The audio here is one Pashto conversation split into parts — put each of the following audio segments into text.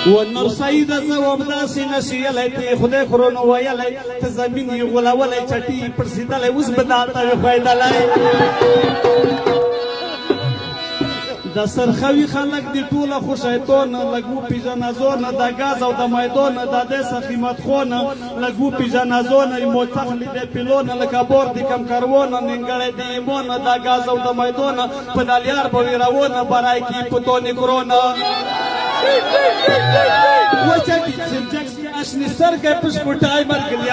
ونور سید زوم داسې نشیلی ته خدای خورونو ویلی ته زمین یې غولولی چټي پړسېدلی اوس به دا ته وې خویدلی د سرخوي خلک دي ټوله خوشیتونه لږ وپېژنه زونه د ګاز او د میدونه د دې سخیمت خونه لږ وپېژنه زونه موڅخلي د پیلونه لکه بور د کم کروونه نیمګړی د ایمونه د ګاز او د میدونه په دالیار به ویرونه برای کې په نیکرونه وچټي سلجک اشني سترګې په سپوټای مرګلي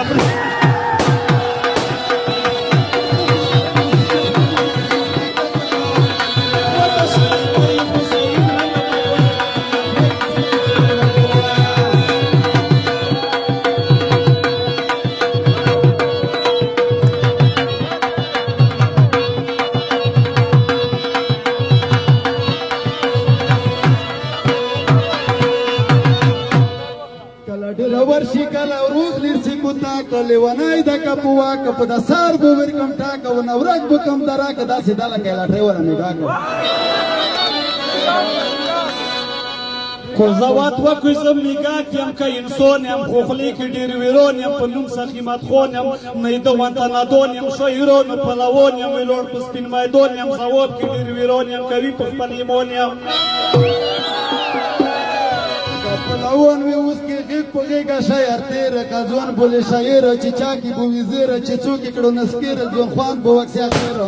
ورشي کله روز لرسي کوتا کله ونای د کپوا کپ د سار بو ور کم تا کو نو ورځ بو کم درا ک داسې داله کله ډرایور نه ډاکو خو زوات وکوي زم میګا کیم که انسان یم خوخلی کې ډېر ویرون یم په نوم سخیمت خون یم نیده وانته نادون یم شاعرون پلوون یم ویلوړ په سپین میدون یم ځواب کې ډېر ویرون یم کوي په خپل ایمون یم پلوون وی اوس کې غیږ په غیږه شاعر تیر که ځوان بولې شاعر چې چا کې بو وزیر چې څوک کړو نسکیر ځوان خوان بو وکسیا خیر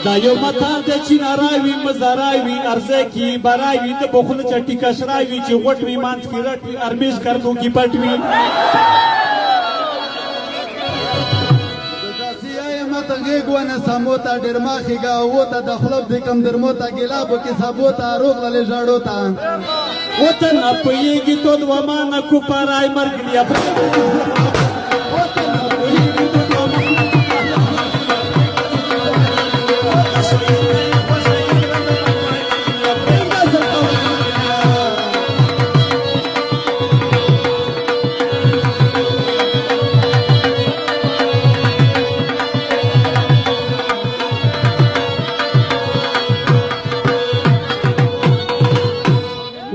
دا یو متال دی چې ناراوي مزاراوي ارزه کې براوي د بخل چټي کشراوي چې غټ وي مانځ کې رټ وي ارمیز کردو کې پټ وي ماته غیږ ونه سموته ډېر ماخېږه اوته د خلب د کم درموته ګیلابو کې سابوته روغللې ژړو ته وطن اپیږي تو دومانه کو پرای مرګلیا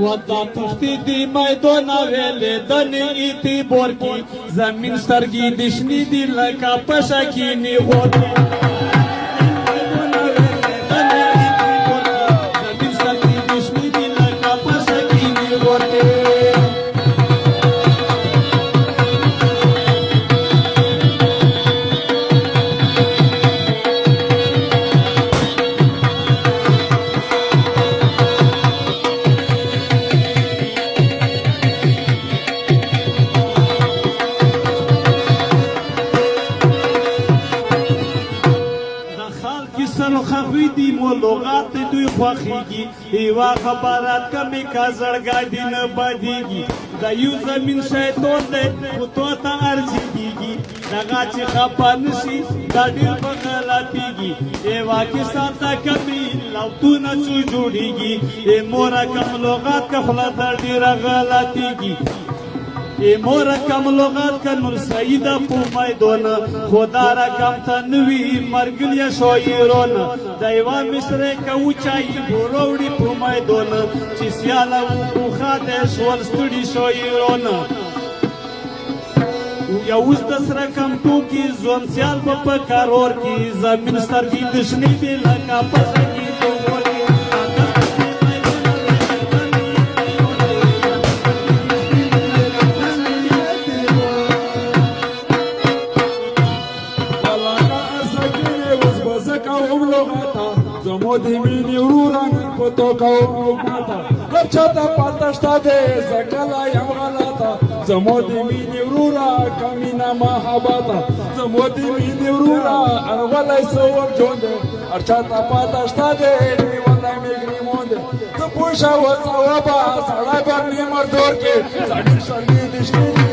ودا پختی دی میدونه ویلې دنې ایتی بور کی زمین سترګې دشنی دی لکه پشه کې نیغور کی زمین سترګې دشنی دی لکه پشه کې نیغور کی خخوی دی مو لغات دوی خوخیگی ایوا خبرات کمی کا زړګا دی نه بدیگی دا یو زمین شیطان دی خطو تا ارزی کیگی دغا چی خپان شي دا ډیر بغلاتیگی ایوا کی ساتا کمی لوتو نچو جوړیگی ای مورا کم لغات کفلا دا ډیر غلاتیگی ای مور کم لغات کا نور سیدہ پو میدون خدا را کم تنوی مرگلیا شویرون دیوا مصر کا اوچائی بروڑی پو میدون چی سیالا او خاده شول ستڑی شویرون یا اوز دس رکم تو کی زون سیال با کارور کی زمین سترگی دشنی دی لگا پسکی تو بولی زمودی مینی وروران پتو کو ماتا ورچاتا پاتشتا دے زکلا یم غلاتا زمودی مینی ورورا کمینا محباتا زمودی مینی ورورا انوالای سوور جوندے ارچاتا پاتشتا دے نیوالای میگری موندے تو پوشا و سوابا سڑای برنی مردور کے ساڑی شرگی دشنی